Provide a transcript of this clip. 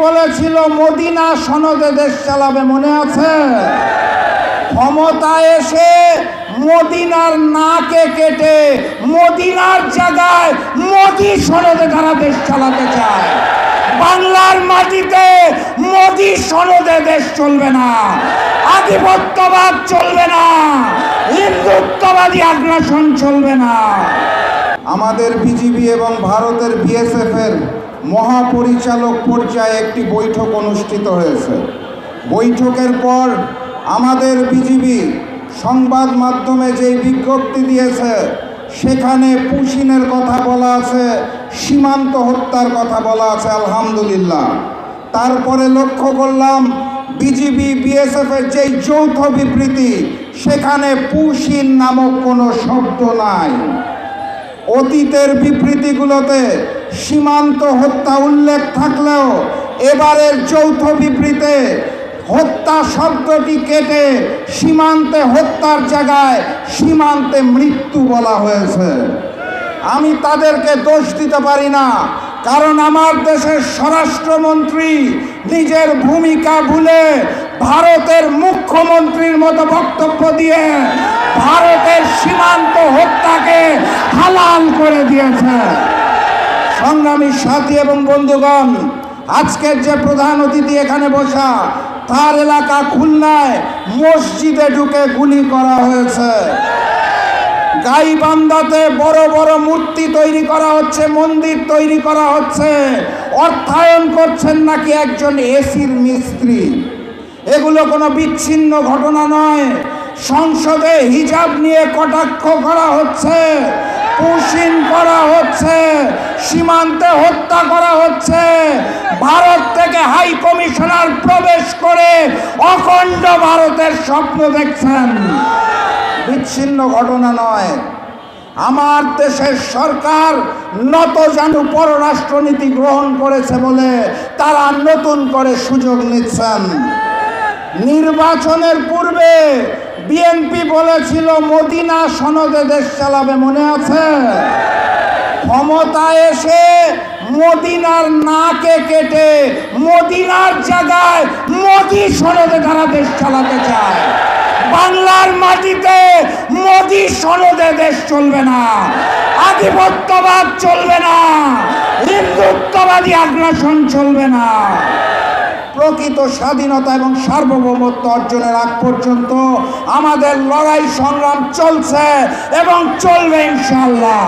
বলেছিল মদিনা সনদে দেশ চালাবে, মনে আছে? ক্ষমতায় এসে মদিনার নাকে কেটে মদিনার জায়গায় মোদি সনদে তারা দেশ চালাতে চায়। বাংলার মাটিতে মোদি সনদে দেশ চলবে না, আধিপত্যবাদ চলবে না, হিন্দুত্ববাদী আগ্রাসন চলবে না। আমাদের বিজিবি এবং ভারতের বিএসএফ এর মহাপরিচালক পর্যায়ে একটি বৈঠক অনুষ্ঠিত হয়েছে। বৈঠকের পর আমাদের বিজিবি সংবাদ মাধ্যমে যেই বিজ্ঞপ্তি দিয়েছে, সেখানে পুশিনের কথা বলা আছে, সীমান্ত হত্যার কথা বলা আছে, আলহামদুলিল্লাহ। তারপরে লক্ষ্য করলাম বিজিবি বিএসএফ এর যেই যৌথ বিবৃতি, সেখানে পুশিন নামক কোনো শব্দ নাই। অতীতের বিবৃতিগুলোতে সীমান্ত হত্যা উল্লেখ থাকলেও এবারের যৌথ বিবৃতিতে হত্যা শব্দটি কেটে সীমান্তে হত্যার জায়গায় সীমান্তে মৃত্যু বলা হয়েছে। আমি তাদেরকে দোষ দিতে পারি না, কারণ আমার দেশের স্বরাষ্ট্রমন্ত্রী নিজের ভূমিকা ভুলে ভারতের মুখ্যমন্ত্রীর মতো বক্তব্য দিয়ে ভারতের সীমান্ত হত্যাকে হালাল করে দিয়েছে। সংগ্রামী সাথী এবং বন্ধুগণ, আজকের যে প্রধান অতিথি এখানে বসা, তার এলাকা খুলনায় মসজিদে ঢুকে গুলি করা হয়েছে। গাইবান্ধাতে বড় বড় মূর্তি তৈরি করা হচ্ছে, মন্দির তৈরি করা হচ্ছে, অর্থায়ন করছেন নাকি একজন এসির মিস্ত্রি। এগুলো কোনো বিচ্ছিন্ন ঘটনা নয়। সংসদে হিজাব নিয়ে কটাক্ষ করা হচ্ছে, পুশিন করা হচ্ছে, সীমান্তে হত্যা করা হচ্ছে। ভারত থেকে হাই কমিশনার প্রবেশ করে অখণ্ড ভারতের স্বপ্ন দেখছেন। বিচ্ছিন্ন ঘটনা নয়। আমার দেশের সরকার নতজানু পররাষ্ট্রনীতি গ্রহণ করেছে বলে তারা নতুন করে সুযোগ নিচ্ছেন। নির্বাচনের পূর্বে বিএনপি বলেছিল মদিনা সনদে দেশ চালাবে, মনে আছে? ক্ষমতায় এসে মদিনার নাকে কেটে মদিনার জায়গায় মোদি সনদে তারা দেশ চালাতে চায়। বাংলার মাটিতে মোদি সনদে দেশ চলবে না, আধিপত্যবাদ চলবে না, হিন্দুত্ববাদী আগ্রাসন চলবে না। প্রকৃত স্বাধীনতা এবং সার্বভৌমত্ব অর্জনের আগ পর্যন্ত আমাদের লড়াই সংগ্রাম চলছে এবং চলবে ইনশাআল্লাহ।